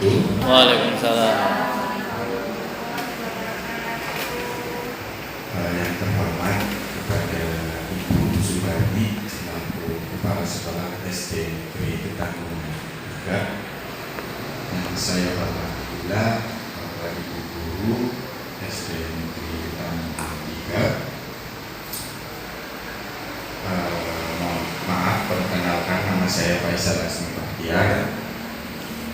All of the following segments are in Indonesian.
wabarakatuh. Waalaikumsalam. Yang terhormat kepada Ibu Subardi selaku Kepala Sekolah SD Negeri Ketanggungan juga, yang saya hormati pula Bapak Ibu Guru SD Negeri Ketanggungan juga. Maaf, perkenalkan, nama saya Faisal Asmi Bahtiar,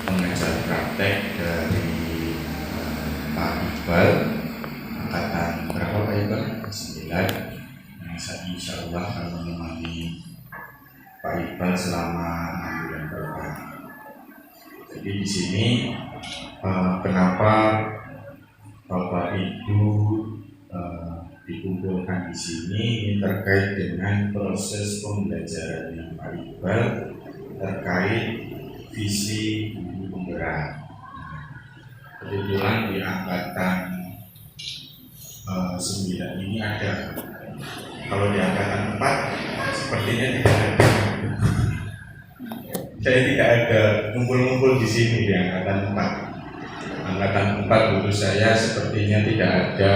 pengajar praktek dari Pak Iqbal, angkatan berapa Pak Iqbal? 9. Insya Allah akan menemani Pak Iqbal selama 6 bulan ke depan. Jadi di sini kenapa Bapak Ibu dikumpulkan di sini, ini terkait dengan proses pembelajaran Pak Iqbal terkait visi guru penggerak. Kebetulan di angkatan 9 ini ada, kalau di angkatan 4 sepertinya tidak ada. Saya tidak ada ngumpul-ngumpul di sini di angkatan 4. Angkatan 4 guru saya sepertinya tidak ada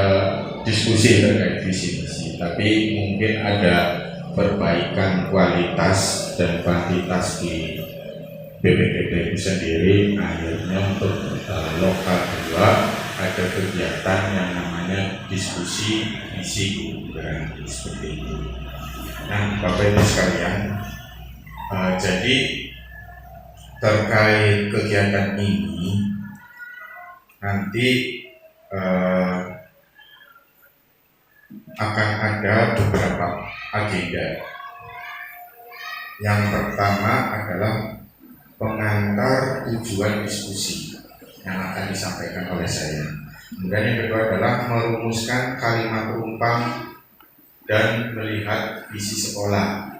diskusi terkait visi misi, tapi mungkin ada perbaikan kualitas dan kuantitas di BPDB itu sendiri. Akhirnya untuk lokal 2 ada kegiatan yang namanya diskusi visi guru seperti itu. Nah, Bapak Ibu sekalian, jadi terkait kegiatan ini nanti akan ada beberapa agenda. Yang pertama adalah pengantar tujuan diskusi yang akan disampaikan oleh saya. Kemudian yang kedua adalah merumuskan kalimat rumpang dan melihat visi sekolah.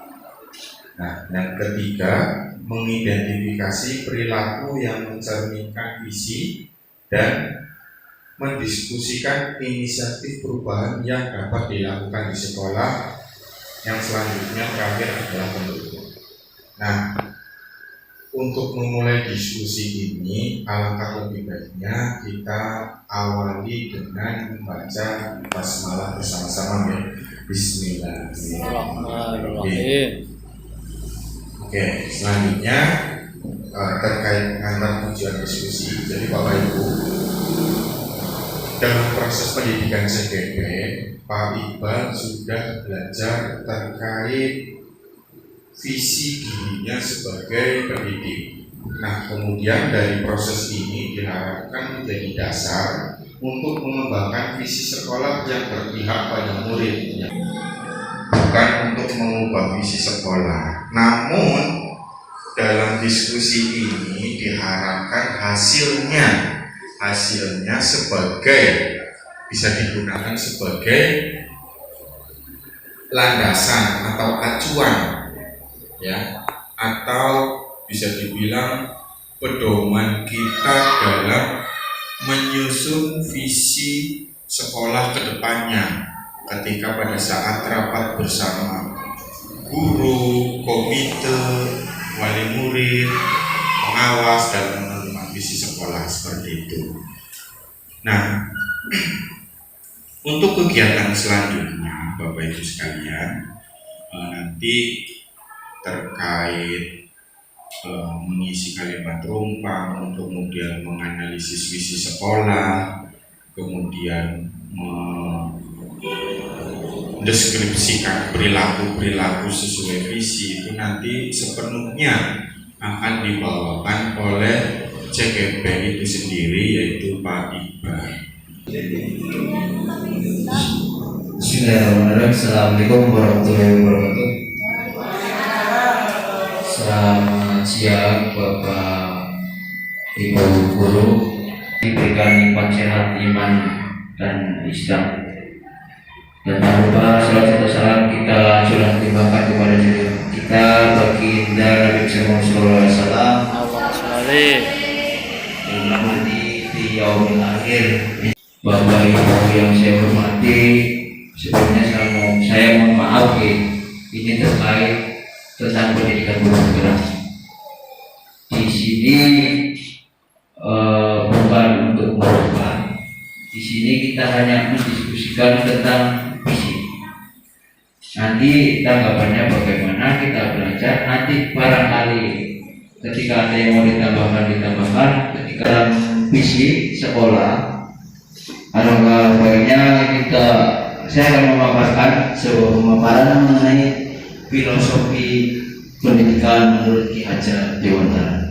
Nah, yang ketiga mengidentifikasi perilaku yang mencerminkan visi dan mendiskusikan inisiatif perubahan yang dapat dilakukan di sekolah. Yang selanjutnya terakhir adalah pendukung. Nah, untuk memulai diskusi ini, alangkah lebih baiknya kita awali dengan membaca basmalah bersama-sama ya. Bismillahirrahmanirrahim. Oke, selanjutnya terkait dengan tujuan diskusi. Jadi Bapak Ibu, dalam proses pendidikan CGP, Pak Iqbal sudah belajar terkait visi dirinya sebagai pendidik. Nah, kemudian dari proses ini diharapkan menjadi dasar untuk mengembangkan visi sekolah yang berpihak pada muridnya, bukan untuk mengubah visi sekolah. Namun dalam diskusi ini diharapkan hasilnya sebagai bisa digunakan sebagai landasan atau acuan ya, atau bisa dibilang pedoman kita dalam menyusun visi sekolah ke depannya ketika pada saat rapat bersama guru, komite, wali murid, pengawas dalam menentukan visi sekolah seperti itu. Nah, untuk kegiatan selanjutnya Bapak Ibu sekalian, nanti terkait mengisi kalimat rumpang, kemudian menganalisis visi sekolah, kemudian mendeskripsikan perilaku sesuai visi, itu nanti sepenuhnya akan dibawakan oleh CGP itu sendiri, yaitu Pak Iqbal. Bismillahirrahmanirrahim. Assalamualaikum warahmatullahi wabarakatuh. Selamat siang Bapak Ibu guru, diberikan nikmat sehat iman dan Islam. Dan tak lupa salam serta salam kita langsung timbangkan kepada diri kita baginda Nabi Sallallahu Alaihi Wasallam. Di yaumil akhir. Bapak Ibu yang saya hormati, sebelumnya saya mohon maaf ini terkait tentang pendidikan guru penggerak. Di sini kita hanya mendiskusikan tentang visi. Nanti tanggapannya bagaimana kita belajar. Nanti barangkali ketika ada yang mau ditambahkan ketika visi sekolah, alangkah baiknya saya akan memaparkan sebuah pemaparan mengenai filosofi pendidikan menurut Ki Hajar Dewantara.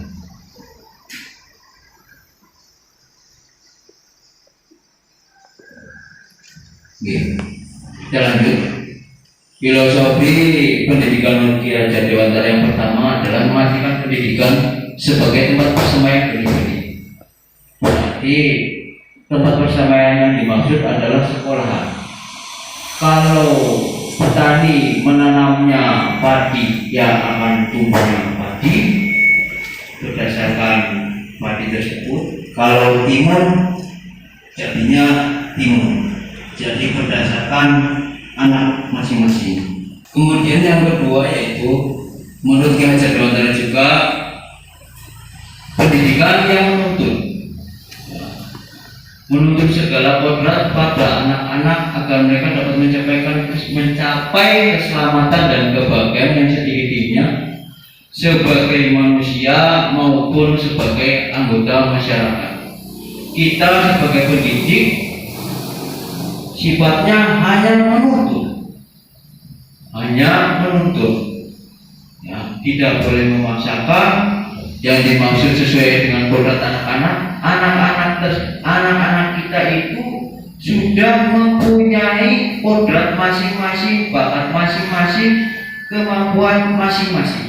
Kita lanjut. Filosofi pendidikan menurut Ki Hajar Dewantara yang pertama adalah mengartikan pendidikan sebagai tempat persemaian benih-benih. Berarti tempat persemaian yang dimaksud adalah sekolahan. Kalau petani menanamnya padi, yang akan tumbuhnya padi berdasarkan padi tersebut. Kalau timun, jadinya timun. Jadi berdasarkan anak masing-masing. Kemudian yang kedua yaitu menurut Ki Hajar Dewantara juga pendidikan yang menuntut segala kodrat pada anak-anak agar mereka dapat mencapai keselamatan dan kebahagiaan yang sedikit-sedikitnya sebagai manusia maupun sebagai anggota masyarakat. Kita sebagai pendidik sifatnya hanya menuntut, ya, tidak boleh memaksakan. Yang dimaksud sesuai dengan kodrat anak-anak. Anak-anak kita itu sudah mempunyai kodrat masing-masing, bakat masing-masing, kemampuan masing-masing.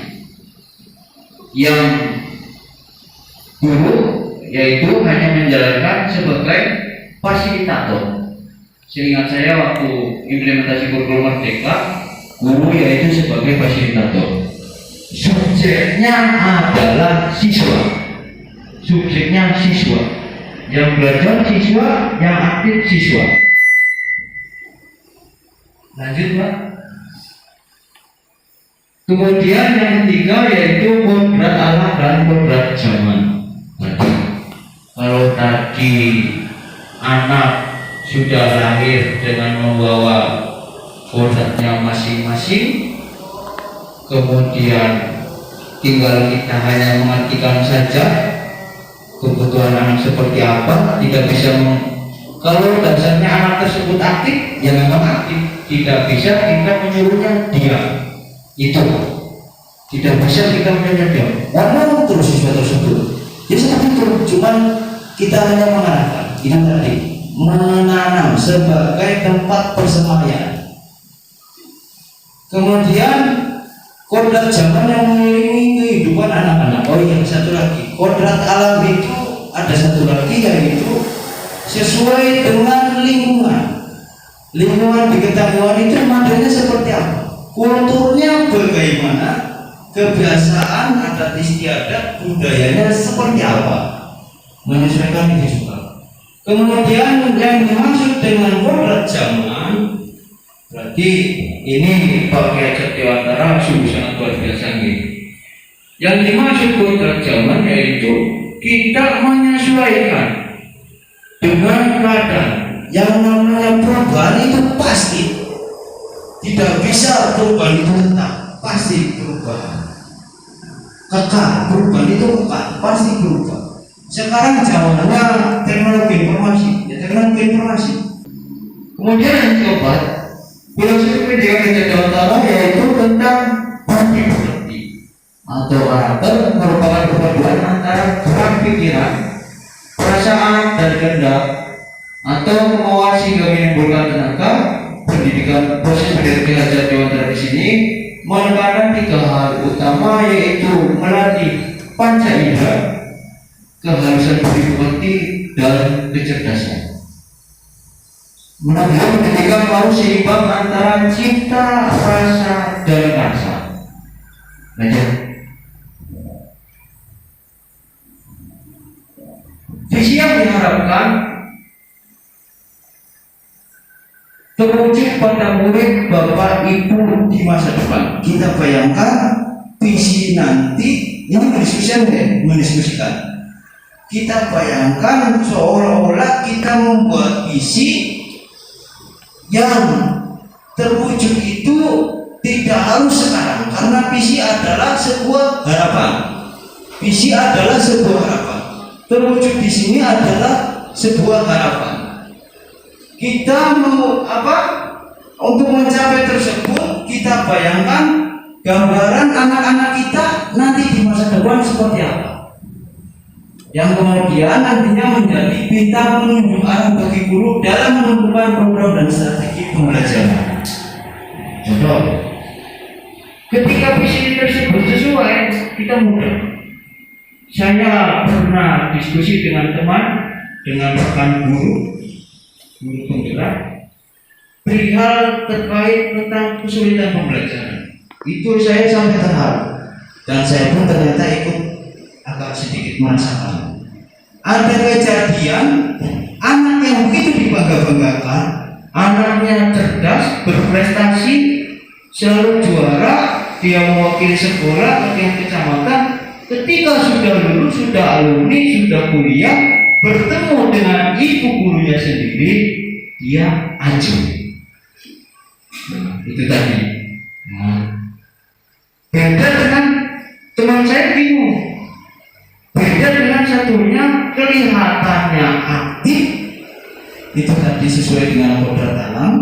Yang guru yaitu hanya menjalankan sebagai fasilitator. Seingat saya waktu implementasi kurikulum Merdeka, guru yaitu sebagai fasilitator. Subjeknya adalah siswa. Yang belajar siswa, yang aktif siswa. Lanjut, Pak. Kemudian yang ketiga yaitu kodrat alam dan kodrat zaman. Kalau tadi anak sudah lahir dengan membawa kodratnya masing-masing, kemudian tinggal kita hanya mengartikan saja kebutuhan anak seperti apa. Tidak bisa kalau dasarnya anak tersebut aktif, ya memang aktif. Tidak bisa kita menyuruhnya diam. Itu tidak bisa kita menyuruhnya diam. Ngomong terus siswa tersebut. Ya seperti itu. Cuman kita hanya mengarahkan. Ini tadi menanam sebagai tempat persemaian. Kemudian kodrat zaman yang mengelilingi kehidupan anak-anak. Oh iya, satu lagi, kodrat alam itu ada satu lagi, yaitu sesuai dengan lingkungan. Lingkungan di ketahuan itu modelnya seperti apa, kulturnya bagaimana, kebiasaan adat istiadat budayanya seperti apa, menyesuaikan itu juga. Kemudian yang dimaksud dengan kodrat zaman, berarti ini Pak Ki Hajar Dewantara sungguh sangat luar biasa ini. Yang dimaksud kodrat zaman yaitu kita menyesuaikan dengan keadaan. Yang namanya perubahan itu pasti, tidak bisa perubahan itu tetap, pasti perubahan. Kekal, perubahan itu kekal, pasti berubah. Sekarang zamannya teknologi informasi, ya teknologi informasi. Kemudian yang keempat, filosofi pendidikan Ki Hajar Dewantara yaitu tentang bukti atau karakter, merupakan perpaduan antara gerak pikiran, perasaan dan kehendak atau kemauan sehingga menimbulkan tenaga. Pendidikan proses pendidikan Ki Hajar Dewantara di sini menekankan tiga hal utama, yaitu melatih panca indera, keharusan budi dan kecerdasan. Menurut pendidikan harus seimbang antara cipta, rasa, dan rasa. Lanjut. Visi yang diharapkan terwujud pada murid bapak ibu di masa depan. Kita bayangkan visi nanti yang mendiskusikan. Kita bayangkan seolah-olah kita membuat visi yang terwujud itu tidak harus sekarang, karena visi adalah sebuah harapan. Visi adalah sebuah harapan. Terwujud di sini adalah sebuah harapan. Kita mau apa? Untuk mencapai tersebut, kita bayangkan gambaran anak-anak kita nanti di masa depan seperti apa, yang kemudian nantinya menjadi bintang penunjuk arah bagi guru dalam menentukan program dan strategi pembelajaran. Contoh, ketika visi tersebut sesuai, kita mudah. Saya pernah diskusi dengan teman, dengan rekan guru penggerak, perihal terkait tentang kesulitan pembelajaran. Itu saya sampai terharu, dan saya pun ternyata ikut agak sedikit merasakan. Ada kejadian anak yang begitu dibangga-banggakan, anaknya cerdas, berprestasi, selalu juara, dia mewakili sekolah, mewakili kecamatan. Ketika sudah lulus, sudah alumni, sudah kuliah, bertemu dengan ibu gurunya sendiri, dia acuh. Itu tadi. Beda dengan teman saya bingung. Beda dengan satunya kelihatannya aktif. Itu tadi sesuai dengan kodrat alam.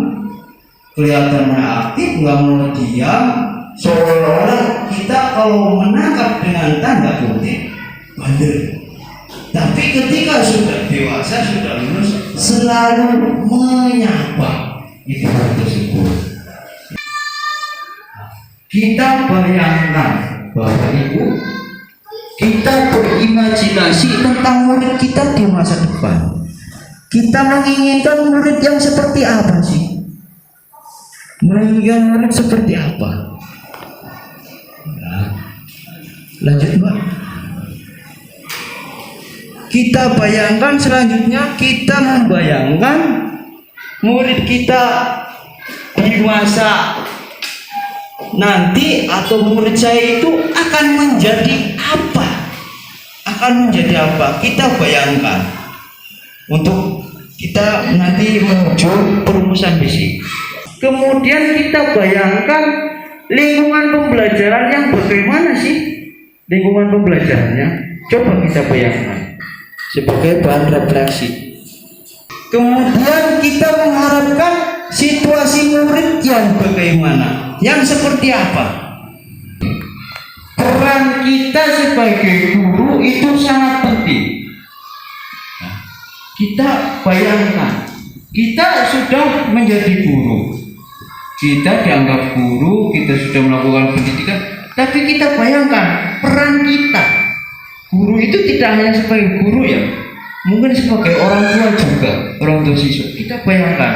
Kelihatannya aktif, nggak mau diam. Seolah-olah kita kalau menangkap dengan tanda kutip bandel. Tapi ketika sudah dewasa, sudah lulus, selalu menyapa. Itu hal tersebut. Kita bayangkan, Bapak Ibu, kita berimajinasi tentang murid kita di masa depan. Kita menginginkan murid yang seperti apa sih? Menginginkan murid seperti apa? Nah, lanjut Mbak. Kita bayangkan selanjutnya, kita membayangkan murid kita di masa nanti, atau murid saya itu akan menjadi apa? Akan menjadi apa? Kita bayangkan untuk kita nanti menuju perumusan visi. Kemudian kita bayangkan lingkungan pembelajaran yang bagaimana sih? Lingkungan pembelajarannya coba kita bayangkan sebagai bahan refleksi. Kemudian kita mengharapkan situasi murid yang bagaimana, yang seperti apa. Peran kita sebagai guru itu sangat penting. Kita bayangkan, kita sudah menjadi guru, kita dianggap guru, kita sudah melakukan pendidikan, tapi kita bayangkan peran kita. Guru itu tidak hanya sebagai guru ya, mungkin sebagai orang tua juga, orang tua siswa. Kita bayangkan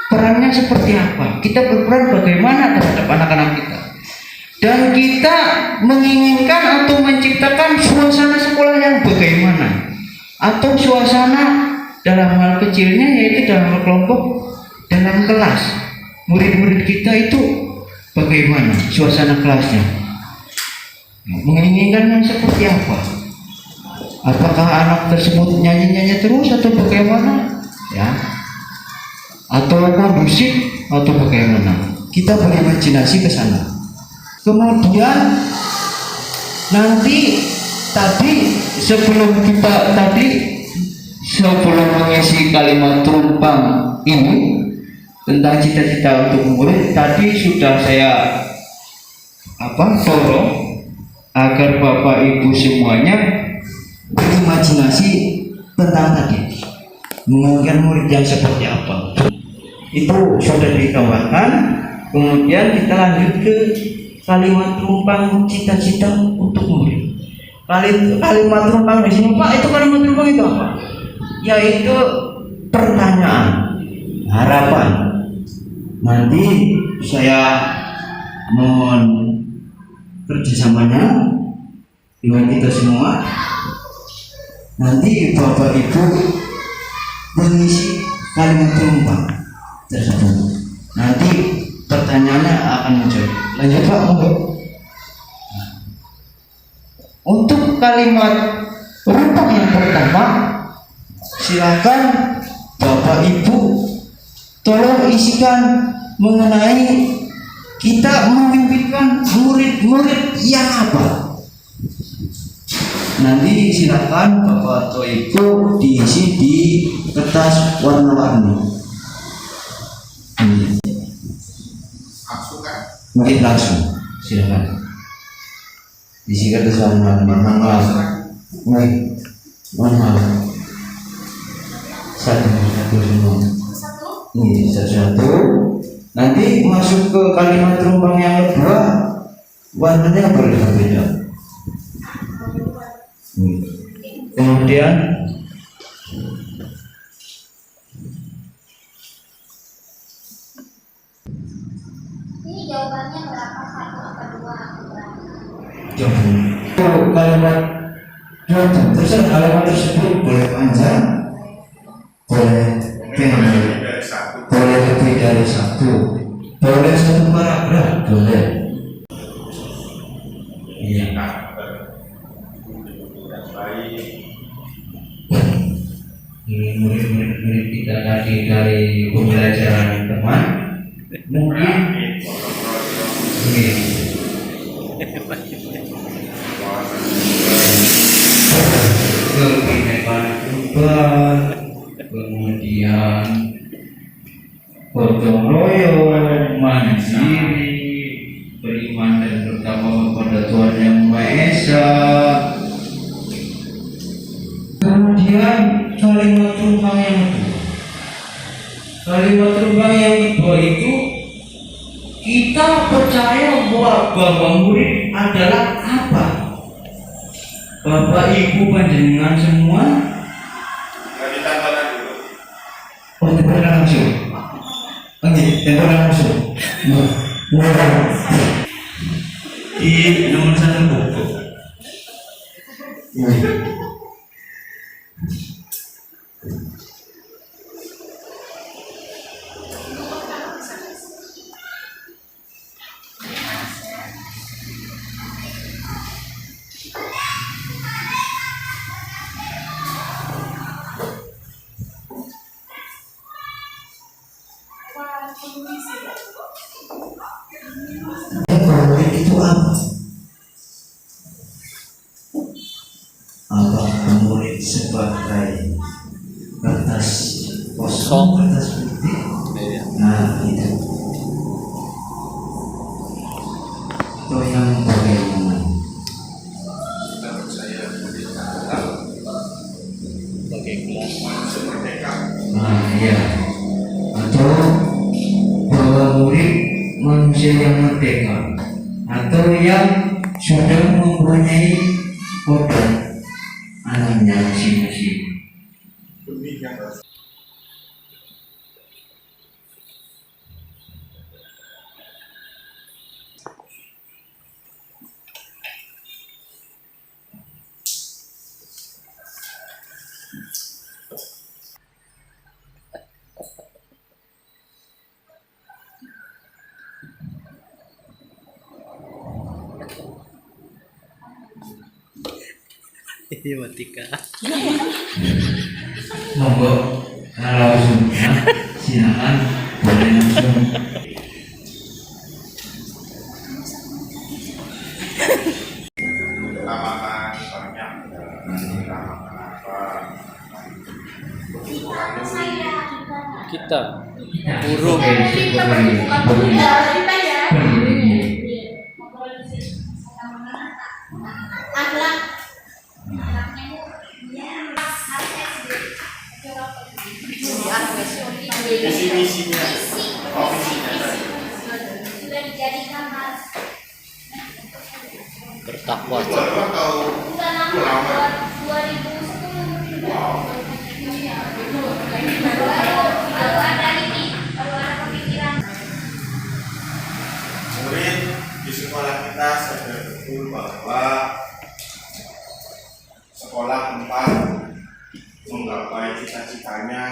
perannya seperti apa, kita berperan bagaimana terhadap anak-anak kita, dan kita menginginkan atau menciptakan suasana sekolah yang bagaimana, atau suasana dalam hal kecilnya yaitu dalam kelompok, dalam kelas murid-murid kita itu bagaimana suasana kelasnya, menginginkan yang seperti apa. Apakah anak tersebut nyanyi-nyanyi terus atau bagaimana ya, atau kondusif atau bagaimana. Kita berimajinasi ke sana. Kemudian nanti sebelum mengisi kalimat tumpang ini tentang cita-cita untuk murid, tadi sudah saya dorong agar Bapak Ibu semuanya berimajinasi tentang tadi, menginginkan murid yang seperti apa. Itu sudah digambarkan. Kemudian kita lanjut ke kalimat tumpang cita-cita untuk murid. Kalimat tumpang di sini Pak, itu kalimat tumpang itu apa? Yaitu pertanyaan, harapan. Nanti saya mohon kerjasamanya dengan kita semua. Nanti Bapak Ibu mengisi kalimat tumpang tersebut. Nanti pertanyaannya akan muncul. Lanjut Pak, monggo. Untuk kalimat tumpang yang pertama, silakan Bapak Ibu tolong isikan mengenai kita memimpinkan murid-murid yang apa. Nanti silakan Bapak atau Ibu diisi di kertas warna-warni. Mungkin langsung, silakan. Diisi kertas warna-warni. Mana? Satu semua. Ini satu. Nanti masuk ke kalimat terumpang yang kedua, warnanya berbeda. Kemudian Ini jawabannya berapa? Satu apa dua? kalimat terus kalimat tersebut boleh panjang, boleh pendek, boleh lebih dari satu, boleh satu paragraf, boleh. Iya. Ini murid-murid kita tadi dari pembelajaran teman, mungkin ini kebinekaan global, kemudian gotong royong, mandiri, beriman dan bertakwa kepada Tuhan Yang Maha Esa. Kemudian kalimat terumpang yang kedua. Kalimat terumpang yang kedua itu kita percaya bahwa murid adalah apa? Bapak Ibu panjenengan semua. Oh, tempat langsung. Oke, tempat langsung. Di nomor 1 buku. Murid itu apa? Apakah murid sebagai kertas kosong, kertas putih? Nah, itu. Itu yang bagaimana? Nah, iya. Atau bahwa murid manusia yang merdeka, atau yang sudah mempunyai kodrat alamnya masing-masing. Iya, Matika. Monggo langsung ya, silakan boleh langsung. Kita guru Akhlak. Visi-misinya, Sudah dijadikan mas. bertakwa. Udah lama. 2010. Baru ada ini, baru ada pemikiran. murid di sekolah kita sadar betul bahwa sekolah tempat menggapai cita-citanya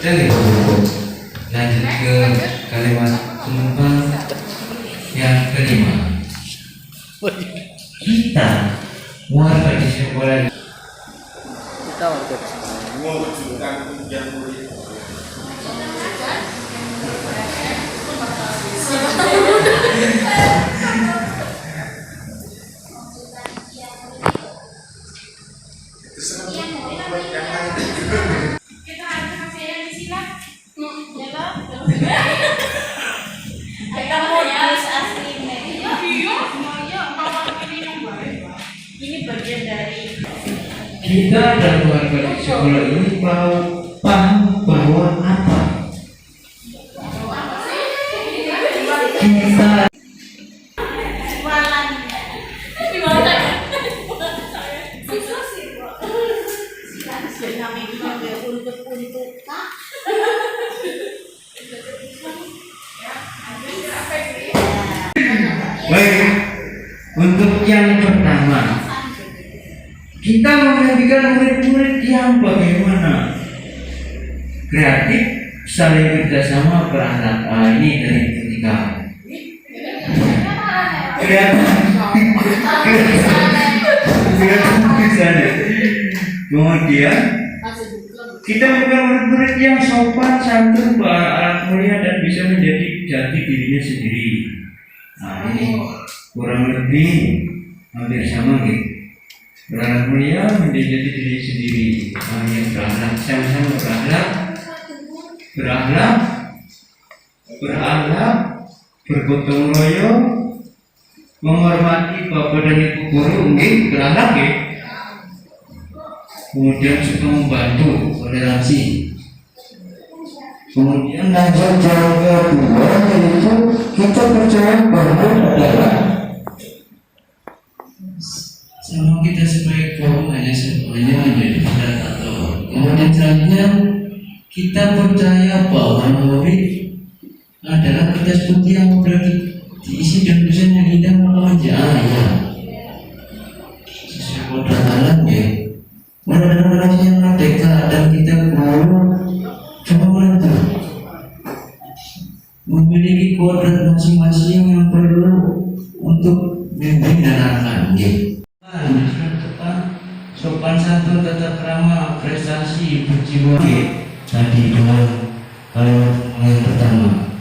Oke, lanjut ke kalimat penumpang yang kelima. Kita warga di sekolah Kita warga di sini. mewujudkan impian murid. Kita harus masih yang di sini. Kita modus aslinya. Ini bagian dari kita dan warga di sekolah ini paham bahwa apa? Kita jualan. Untuk kak. baik. Untuk yang pertama, kita menjadikan murid-murid yang bagaimana? Kreatif, saling kerjasama, berakhlak. Ini dari ketiga. Kemudian kita bukan murid-murid yang sopan, santun, berakhlak mulia dan bisa menjadi jati dirinya sendiri. Nah ini kurang lebih hampir sama gitu. Berakhlak mulia menjadi diri sendiri. Nah, yang berakhlak sama-sama berakhlak, bergotong royong, menghormati bapak dan ibu guru, mungkin berakhlak ya. Kemudian suka membantu, toleransi. Kemudian Lanjut yang kedua yaitu kita percaya bahwa adalah sama kita sebagai kaum hanya menjadi predator. Kemudian selanjutnya kita percaya bahwa murid adalah kertas putih yang diisi dengan tulisan yang indah mengajar. Sesuai kodrat alam ya. Murid-murid yang merdeka dan kita guru coba menentu memiliki kodrat masing-masing yang perlu untuk membimbing dan arahan. Sopan santun, tata krama, prestasi, berjiwa. Tadi dengan kalimat yang pertama.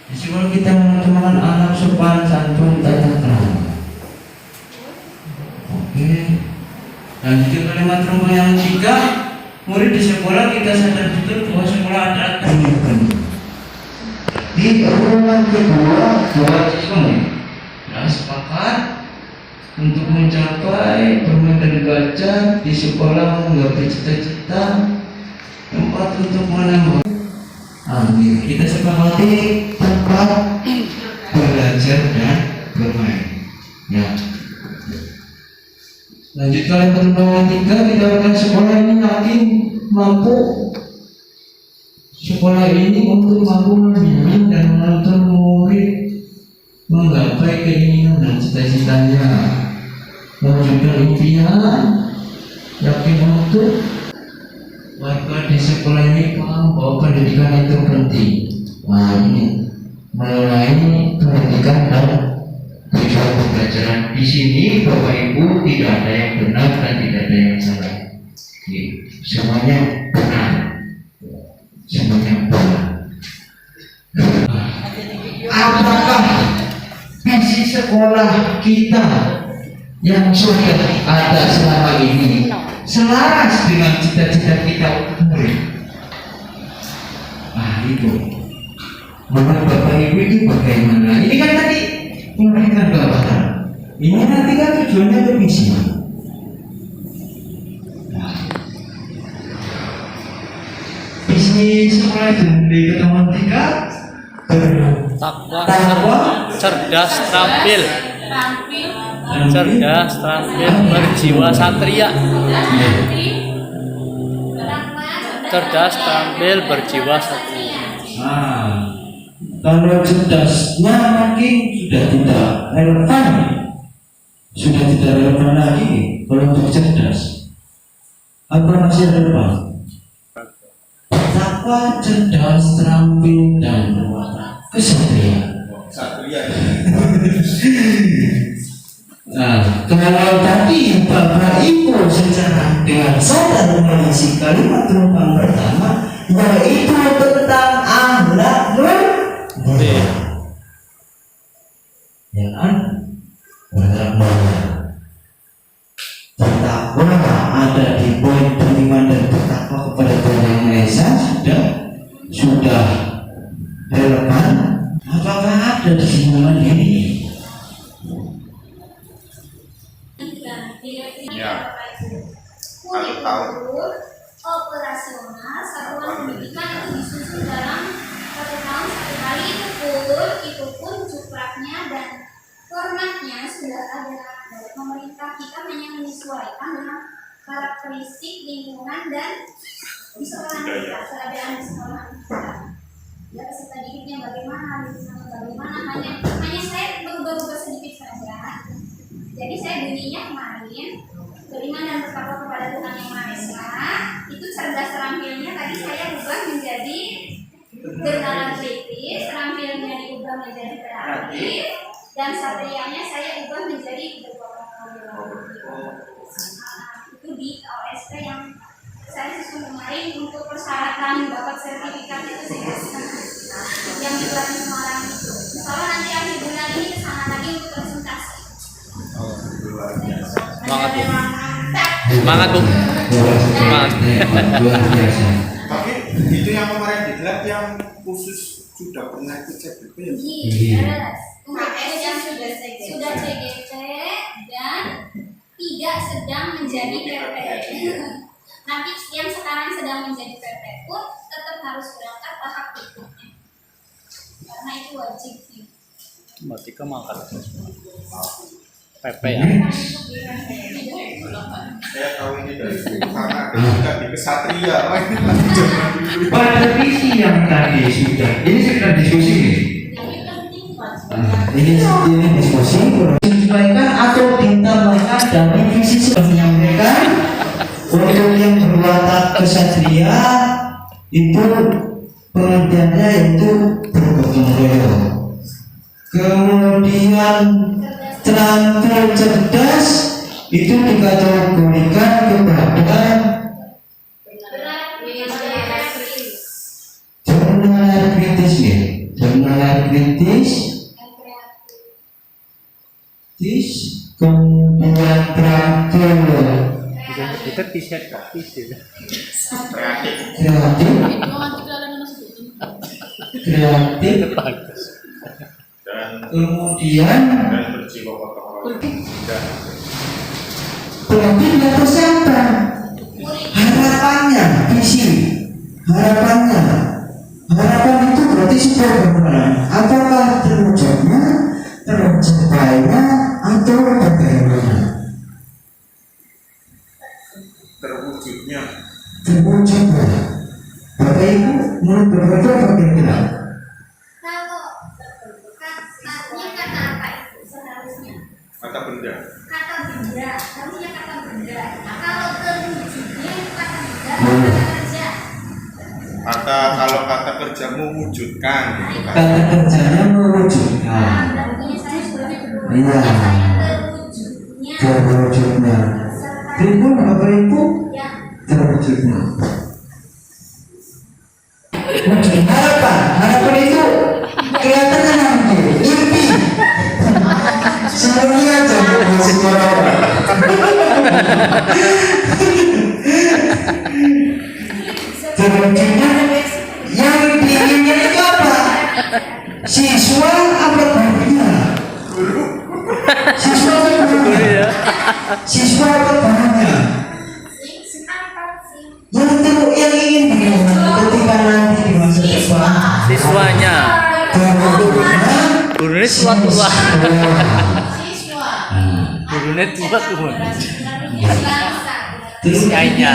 Di sekolah kita mengenalkan anak sopan santun, tata krama. Oke. Lanjut ke kalimat rumah yang ketiga. Murid di sekolah kita sadar betul bahwa sekolah adalah pendidikan. Di urutan kedua, buat siswa sepakat untuk mencapai bermain dan belajar di sekolah menggapai cita-cita tempat untuk menambah. Amin. Kita sepakati tempat belajar dan bermain. Ya. Lanjut kalimat nomor 3, kita akan sekolah ini yakin mampu. Sekolah ini untuk mampu membimbing dan menuntun murid menggapai keinginan dan cita-citanya, mewujudkan impian, yakin untuk warga di sekolah ini paham bahwa pendidikan itu penting. Nah ini mulai pendidikan dan siswa pembelajaran di sini, Bapak Ibu, tidak ada yang benar dan tidak ada yang salah. Semuanya benar, semuanya benar. Apakah visi sekolah kita yang sudah ada selama ini selaras dengan cita-cita kita untuk murid? Ah itu, menurut Bapak Ibu itu bagaimana? Ini kan tadi memberikan gambaran. Ini nanti kan tujuannya ke visi. Visi sekolah itu di ketemuan 3 Takwa, cerdas, terampil, berjiwa satria. Cerdas, terampil, berjiwa satria. Nah, kalau cerdasnya mungkin sudah tidak relevan, sudah tidak relevan lagi. Kalau untuk cerdas, apa masih relevan? bertakwa, cerdas, terampil, dan berwatak kesatria. Satria. Nah, kalau tadi Bapak Ibu secara dengan sadar mengisi kalimat penumpang pertama, yaitu tentang akhlak mulia. Ya kan? Berakhlak mulia. Bertakwa ada di poin beriman dan bertakwa kepada Tuhan Yang Maha Esa sudah relevan. Apakah ada di zaman ini? Ya. Aku tahu. Operasional satuan pendidikan itu disusun dalam 1 tahun 1 kali itu pun cupraknya dan formatnya sudah ada dari pemerintah. Kita hanya menyesuaikan dengan karakteristik lingkungan dan di sekolah kita, keadaan di sekolah kita. Ya, peserta didiknya bagaimana, lingkungannya bagaimana, hanya saya berubah-ubah sedikit saja. Jadi saya bunyinya kemarin beriman dan bertakwa kepada Tuhan Yang Maha Esa itu cerdas terampilnya tadi saya ubah menjadi bernalar kritis, terampilnya diubah menjadi kreatif, dan satrianya saya ubah menjadi itu di OSP yang saya susun kemarin untuk persyaratan dapat sertifikat itu saya yang dibuat di Semarang itu. Misalnya nanti akhir bulan ini kesana lagi untuk presentasi. Semangat Bu. Semangat Bu. Semangat. Luar biasa. Tapi itu yang kemarin digelar yang khusus sudah pernah ikut CGP ya? Iya. yang sudah CGP dan tidak sedang menjadi PP. Nanti yang sekarang sedang menjadi PP pun tetap harus berangkat tahap berikutnya. Karena itu wajib sih. Berarti kemangkat. PP ya. Saya tahu ini dari karena ketika di kesatria. Pada visi yang tadi sudah, ini sudah diskusi nih. Ini diskusi disesuaikan atau ditambahkan dari visi sudah menyampaikan untuk yang berwatak kesatria itu pengertiannya itu bergotong royong. Kemudian terampil cerdas itu dikategorikan kepada jurnal kritis ya, jurnal kritis, kemudian terampil Kita t-shirt kreatif. kreatif, kemudian Dan berjiwa gotong royong. berarti dia persiapan harapannya, visi harapan itu berarti sebuah gambaran apakah terwujudnya, tercapainya atau bagaimana Terwujudnya. Bapak Ibu menurut Bapak Ibu apa kira-kira? Kalau katanya kata apa itu seharusnya? Kata benda. Kata benda, harusnya kata benda. Kalau terwujudnya itu kata benda, kata kerja. Kalau kata kerja mewujudkan gitu kan. Kata kerjanya mewujudkan. Dan punya saya sebelumnya Iya. terwujudnya. Terwujudnya. Tribun Bapak Ibu Ya. terwujudnya. Harapan itu kelihatannya nanti mimpi. Semuanya aja semua orang. Terwujudnya yang diinginkan itu apa? Siswa apa gurunya? Siswa apa gurunya? Siswa apa gurunya? Yang ingin dilihat ketika nanti di masa depan Siswanya. Gurunya tua-tua. Gurunya tua-tua. Siswanya.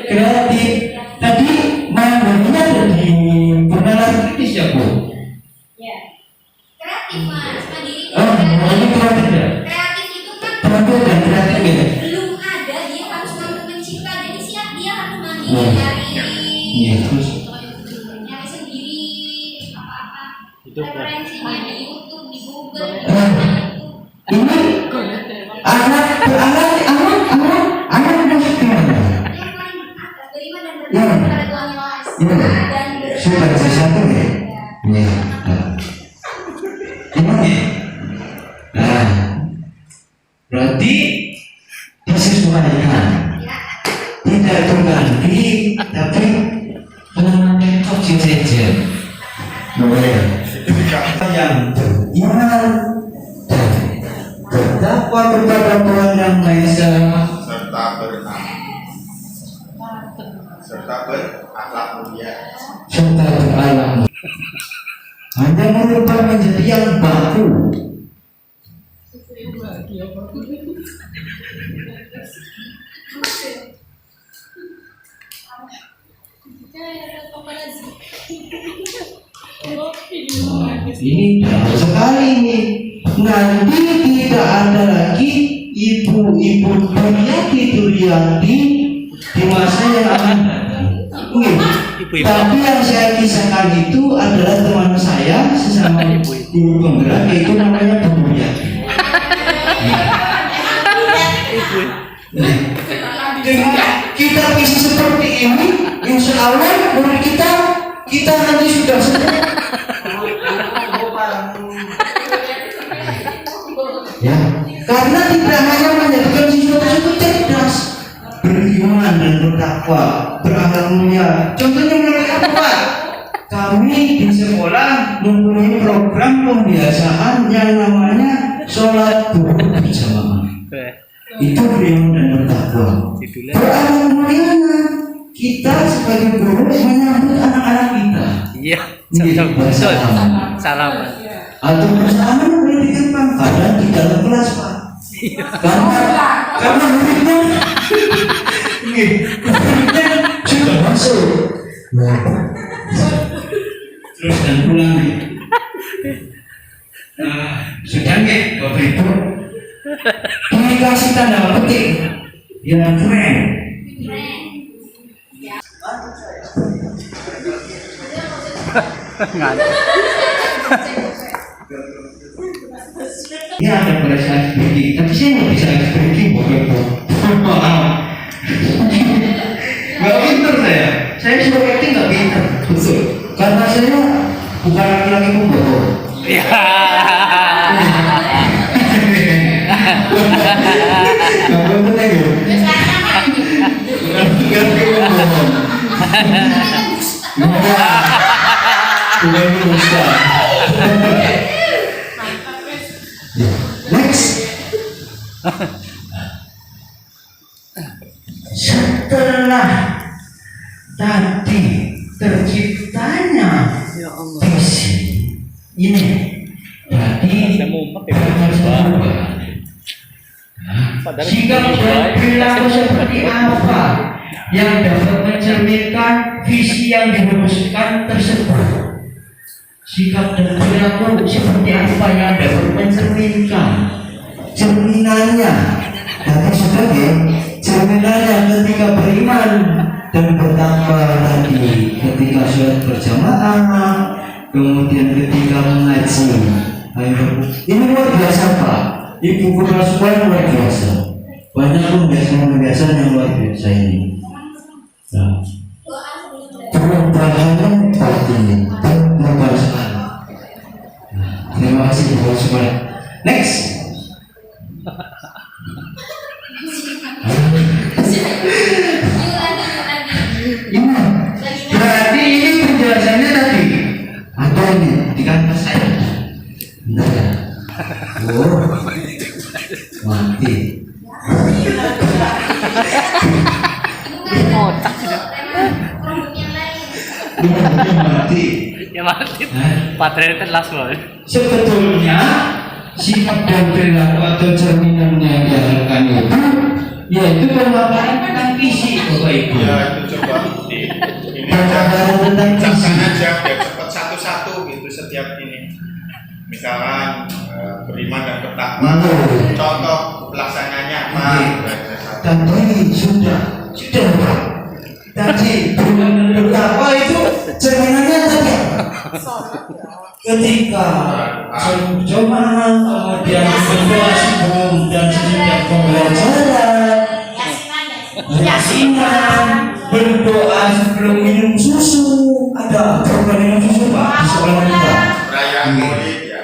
Kreatif. Tadi mainannya ada di pengenalan kritis ya Bu? Ya. Kreatif Mas, mandiri. Ini kreatif ya? Kreatif itu kan Terampil dan kreatif ya? belum ada, dia harus mampu mencipta Iya, terus nyari sendiri apa-apa Itu buat- referensinya di YouTube, di Google, di Eh. mana itu. ini anak masuk ke mana? Yang paling atas, beriman dan Ya. bertakwa kepada Tuhan yang Maha Esa Ya. dan Sudah sesuatu ya? Iya. Gimana? Nah, berarti disesuaikan, Ya. tidak terganti, tapi penanganan kecil saja. Boleh. Yang beriman dan bertakwa kepada Tuhan yang Maha Esa serta berakhlak mulia. serta beralam hanya merubah menjadi yang baru. Ini jauh sekali nih. Nanti tidak ada lagi ibu-ibu Duriati Durianti di masa yang akan datang. Wih, Ibu-ibu. tapi yang saya kisahkan itu adalah teman saya sesama guru penggerak, yaitu namanya Bu Duriati. Dengan kita visi seperti ini, insya Allah murid kita nanti sudah seperti ya, karena tidak hanya menjadikan siswa tersebut cerdas, beriman dan bertakwa, berakhlak mulia. Contohnya melalui apa? Kami di sekolah mempunyai program pembiasaan yang namanya sholat duhur berjamaah. Itu beriman dan bertakwa. Berakhlak mulianya kita sebagai guru menyambut anak-anak kita. Iya, Iya, betul. bersalaman. Salaman. Atau bersalaman boleh di depan, kadang di dalam kelas Pak. Karena muridnya sudah masuk. Terus dan pulang. Sudah nggak Bapak Ibu? Dikasih tanda petik yang keren. Ngantuk. Ya ada pada saat breaking, tapi saya nggak bisa breaking Bapak Ibu. Nggak pinter saya suruh acting nggak pinter, betul. Karena saya bukan laki-laki pembohong. Ya. Nggak bener ya? Bukan laki-laki pembohong. Bukan dusta. Next. Setelah tadi terciptanya Ya Allah. visi ini, berarti Saya mau pakai baju. Padahal sikap dan perilaku seperti apa yang dapat mencerminkan visi yang dirumuskan tersebut? Sikap dan perilaku seperti apa yang dapat mencerminkan cerminannya? Tapi sebagai cerminannya ketika beriman dan bertakwa tadi, ketika sholat berjamaah, kemudian ketika mengaji. Ini luar biasa Pak. Ibu guru sekolah luar biasa. Banyak pembiasaan yang luar biasa ini. Nah, perubahannya seperti ini, perubahan sekali. Terima kasih Bu sekolah. Next. Ini berarti ini penjelasannya tadi. Apa ini di kantor saya? Benar ya? Oh, mati. Otak. Ini mati. Ya mati. Baterai telas loh. Sebetulnya sikap dan perilaku atau cerminan yang dihasilkan itu yaitu pemaparan tentang visi Bapak Ibu. Ya itu coba ini Pemaparan tentang visi. aja biar cepat satu-satu gitu setiap ini. Misalkan beriman dan bertakwa. Contoh pelaksananya apa? Contoh ini sudah Pak. Dan cerminannya tadi ketika coba kemudian berdoa sebelum dan sesudah pembelajaran, yasinan, berdoa sebelum minum susu. Ada program minum susu Pak di sekolah kita. Perayaan Maulid ya.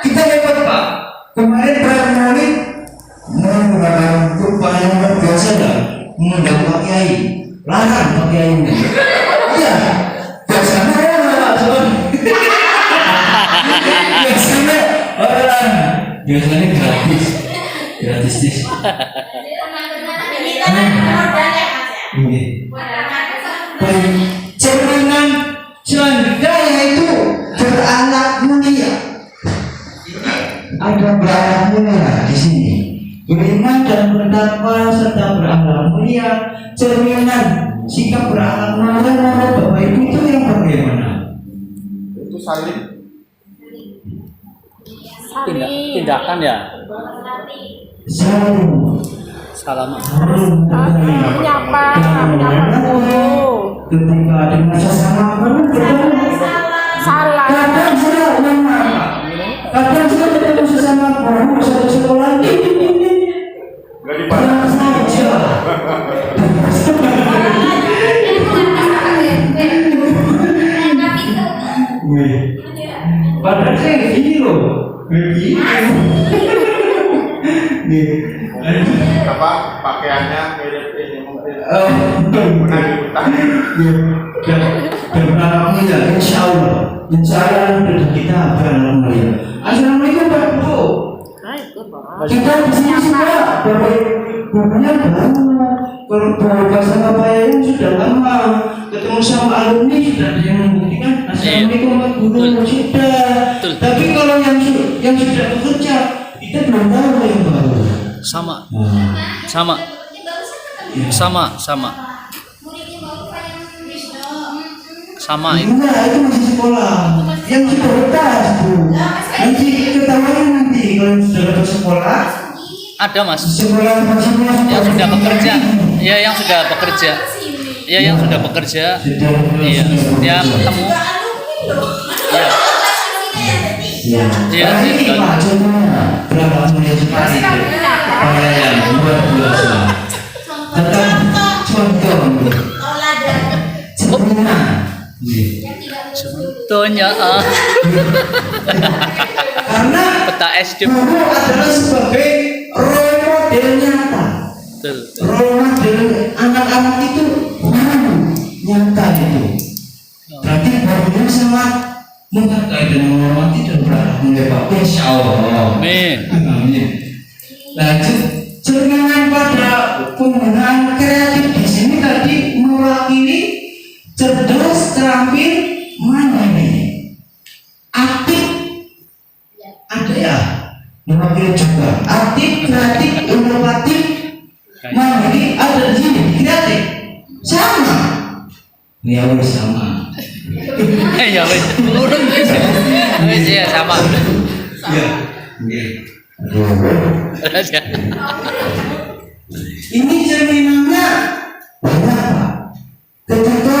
Kita dapat Pak kemarin perayaan Maulid menggunakan kurban yang luar biasa dan mengundang Pak Kiai, larang Pak Kiai. Iya, biasanya biasanya gratis tis. Cerminan selanjutnya yaitu beranak mulia. Ada beranak mulia di sini. Beriman dan bertakwa serta berakhlak mulia. Cerminan sikap berakhlak mulia menurut Bapak Ibu itu yang bagaimana? Itu saling. Tindakan ya. Saling Salaman. menyapa guru, ketika ada masa sama salah, kadang sudah lama, kadang sudah ketemu sesama guru satu sekolah Nggak dipandang. saja. Padahal saya begini loh, begini. Apa pakaiannya mirip ini mungkin pernah diutang. Dan anak muda, insya Allah sudah kita beranak mulia. Assalamualaikum Pak Guru. Kita di sini juga Bapak Ibunya baru bahasa Bapak yang sudah lama ketemu sama alumni sudah ada yang membuktikan. Assalamualaikum Pak Guru sudah. Tapi kalau yang sudah bekerja kita belum tahu yang baru. Sama. Muridnya Sama itu. Enggak, itu masih sekolah. Yang sudah betas Bu. Nanti ketahuan nanti kalau sudah dapat sekolah. Ada Mas. Sekolah maksudnya Yang sudah bekerja. Ya yang sudah bekerja. Ya yang sudah bekerja. Iya. Dia ketemu. Iya. Ya. Iya, Nah, ini iya. Pak contohnya berapa mulia sekali para yang luar biasa. Tentang contoh cerminan. Contohnya Karena peta SD. guru adalah sebagai role model nyata. Betul. Role model anak-anak itu nyata itu. Berarti gurunya sangat menghargai dan menghormati dan berakhlak mulia Pak. Insya Allah. Amin. Amin. Lanjut, cerminan pada penggunaan kreatif di sini tadi mewakili cerdas, terampil, mana ini? Aktif, ada ya? Mewakili juga aktif, kreatif, inovatif, mandiri, ada di sini kreatif, sama. Ini harus sama. Ya wes. Urung wis. Wis ya sama. Ya. Ya. Ini cerminannya banyak Pak. Ketika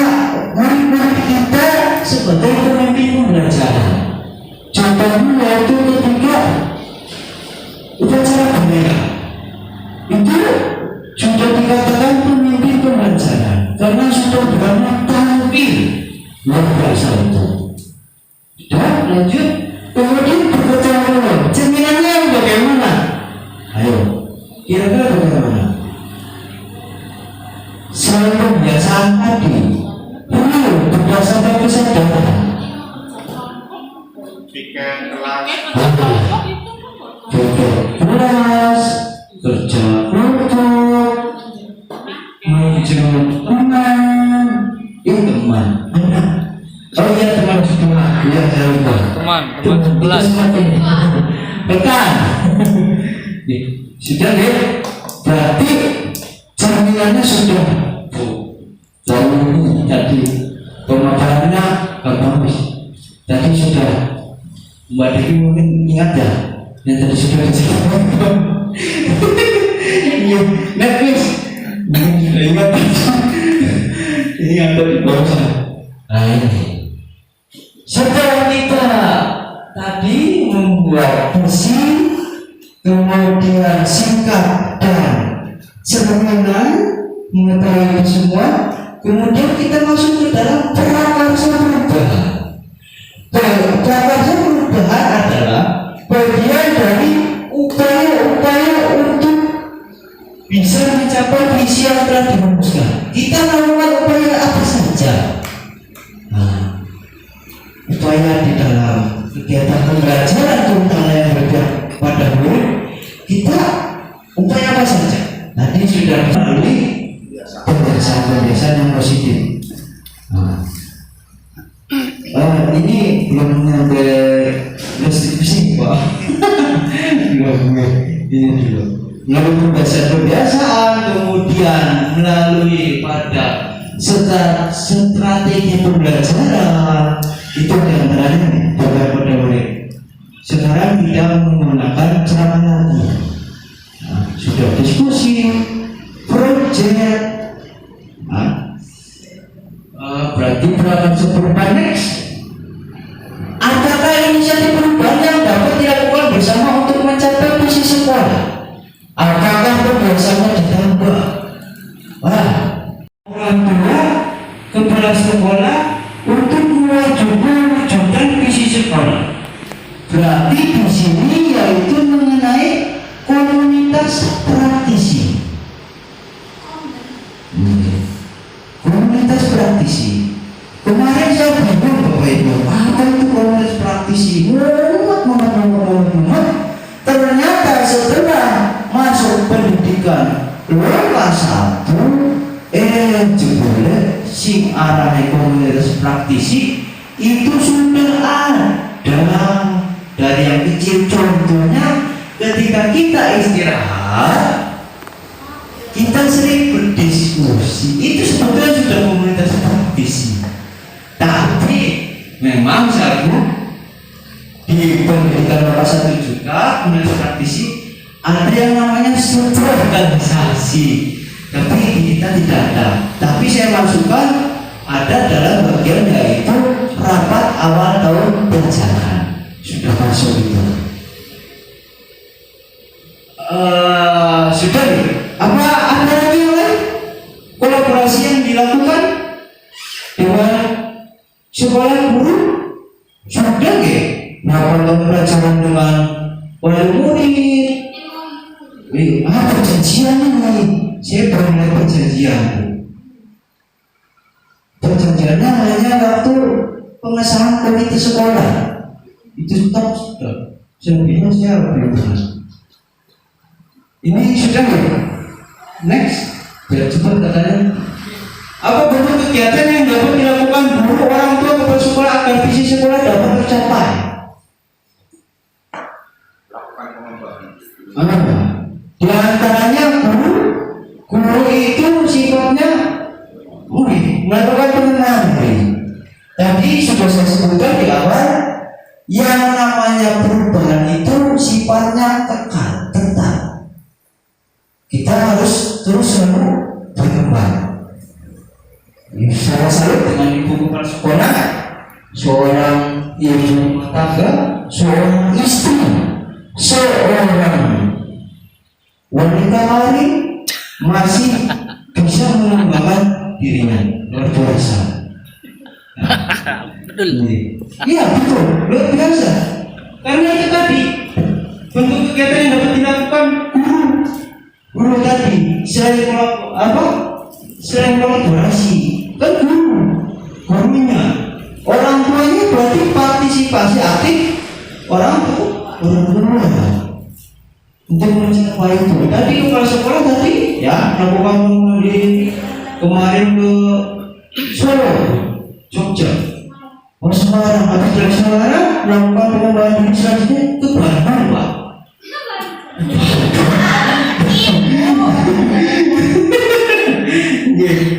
murid-murid kita sebagai pemimpin pembelajaran. Contohnya yaitu ketika upacara bendera. Itu sudah dikatakan pemimpin pembelajaran karena sudah beranak tampil luar biasa itu. Sudah lanjut. Kemudian berkata cerminannya yang bagaimana? Ayo, kira-kira bagaimana? Selain pembiasaan tadi, perlu berdasarkan kesadaran. Bikin kelas. Duduk kelas, kerja kelompok, menjemput teman, teman. Oh iya teman sekolah, ya saya lupa. Teman sebelas. Betul. Sudah ya. Berarti cerminannya sudah. Lalu tadi pemaparannya bagus. Tadi sudah Mbak Devi mungkin ingat ya yang tadi sudah disebutkan. Iya, next Ingat ini ada di bawah. Nah ini setelah kita tadi membuat visi, kemudian singkat dan sederhana mengetahui itu semua, kemudian kita masuk ke dalam prakarsa perubahan. Prakarsa perubahan adalah bagian dari upaya-upaya untuk bisa mencapai visi yang telah dirumuskan. Kita melakukan upaya apa saja? Nah, upaya di dalam kegiatan pembelajaran terutama yang berpihak pada murid, kita upaya apa saja? Tadi sudah melalui pembiasaan-pembiasaan yang positif. Ini belum nyampe restitusi Pak. Ini dulu. Melalui pembiasaan-pembiasaan, kemudian melalui pada strategi pembelajaran itu diantaranya pada murid. Sekarang kita menggunakan ceramah lagi. Sudah diskusi, project. Berarti berapa perubahan next? Apakah inisiatif perubahan yang dapat dilakukan bersama untuk mencapai visi sekolah? Apakah pembahasannya ditambah? Orang tua, kepala sekolah untuk mewujudkan visi sekolah. Berarti di sini yaitu mengenai komunitas praktisi. Komunitas praktisi. Kemarin saya bingung Bapak Ibu, apa itu komunitas praktisi? Ternyata setelah masuk pendidikan kelas 1, jebule si arahnya komunitas praktisi itu sudah ada dari yang kecil. Contohnya ketika kita istirahat, kita sering berdiskusi, itu sebetulnya sudah komunitas praktisi. Tapi memang seharusnya di pendidikan kelas 1 juga komunitas praktisi ada yang namanya struktur organisasi, tapi di kita tidak ada. Tapi saya masukkan ada dalam bagian yaitu rapat awal tahun pelajaran, sudah masuk itu. Sudah nih. Apa ada lagi yang lain? Kolaborasi yang dilakukan dengan sekolah guru sudah nggak? Rapat tahun pelajaran dengan wali murid. Perjanjian ini, saya pernah perjanjian. Perjanjiannya hanya waktu pengesahan komite sekolah. Itu stop sudah. Selebihnya saya belum pernah. Ini sudah ya? Next, biar cepat katanya. Apa bentuk kegiatan yang dapat dilakukan guru, orang tua, kepala sekolah agar visi sekolah dapat tercapai? Di antaranya guru itu sifatnya melakukan pengenalan. Tadi sudah saya sebutkan di awal, yang namanya perubahan itu sifatnya tetap. Kita harus terus berkembang. Saya salut dengan ibu kepala sekolah, seorang ibu rumah tangga, seorang istri, seorang wanita lain masih bisa mengembangkan dirinya, luar biasa. Betul. Iya betul, luar biasa. Karena itu tadi bentuk kegiatan yang dapat dilakukan guru tadi selain kolaborasi kan gurunya, orang tuanya berarti partisipasi aktif orang tua untuk mencapai itu. Tadi kepala sekolah tadi ya melakukan kemarin ke Solo, Jogja, Semarang, habis dari Semarang melakukan pengembangan diri selanjutnya ke Bandung Pak.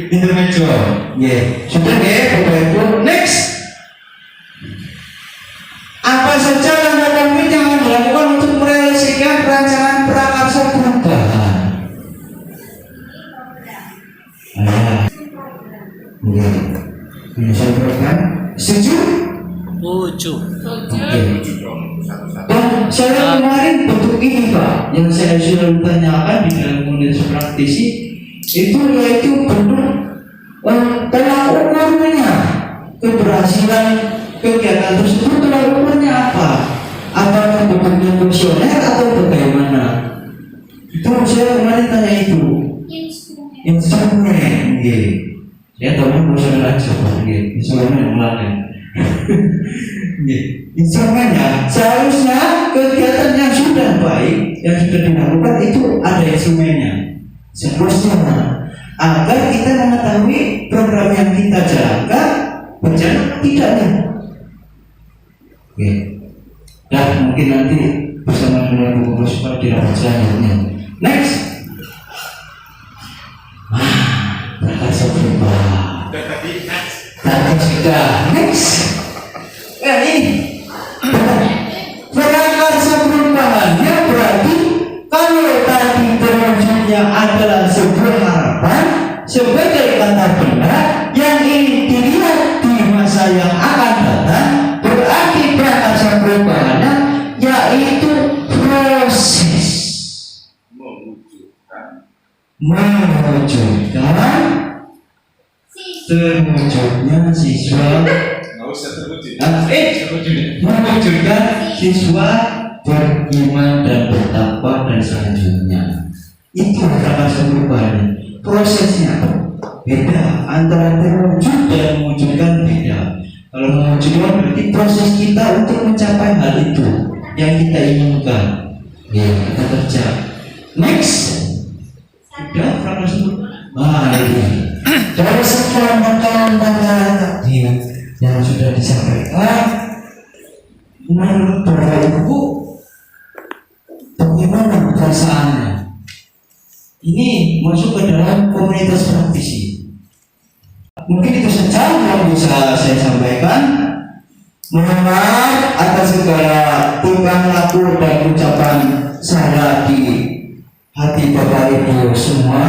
Intermezzo. Sudah Bapak Ibu. Next. Apa saja langkah konkret yang akan dilakukan untuk merealisasikan rancangan prakarsa perubahan? Ya. Ini saya teruskan. Setuju? Tujuh. Oke. dong satu-satu. Dan saya kemarin bentuk ini Pak, yang saya sudah tanyakan di dalam komunitas praktisi itu yaitu bentuk tolak ukurnya keberhasilan kegiatan tersebut. Tolak ukurnya apa? Apakah bentuknya kuesioner atau bagaimana? Itu saya kemarin tanya itu. Instrumen, ya teman bosan aja, instrumen yang lain. Instrumennya seharusnya kegiatan yang sudah baik yang sudah dilakukan itu ada instrumennya seharusnya, agar kita mengetahui program yang kita jalankan berjalan atau tidaknya. Dan mungkin nanti bersama dengan Bu Guru supaya tidak selanjutnya. Next. Berkasa berubah. Tadi sudah. Next. Ini prakarsa perubahannya berarti kalau tadi terwujudnya adalah sebuah harapan sebagai kata benar yang ingin dilihat di masa yang akan datang, berarti prakarsa perubahannya yaitu proses mewujudkan terwujudnya siswa Nggak usah terwujud. mewujudkan siswa beriman dan bertakwa dan selanjutnya. Itu prakarsa perubahan. Prosesnya beda antara terwujud dan mewujudkan beda. Kalau mewujudkan berarti proses kita untuk mencapai hal itu yang kita inginkan. Ya, kita kerja. Next. Sudah prakarsa perubahan. Dari sekian rangkaian tadi yang sudah disampaikan, menurut Bapak Ibu bagaimana perasaannya? Ini masuk ke dalam komunitas praktisi. Mungkin itu saja yang bisa saya sampaikan. Mohon maaf atas segala tingkah laku dan ucapan saya di hati Bapak Ibu semua.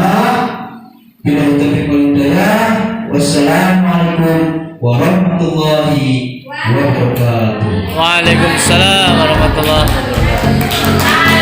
Bila taufiq wal hidayah. Wassalamualaikum warahmatullahi wabarakatuh. Waalaikumsalam warahmatullahi wabarakatuh.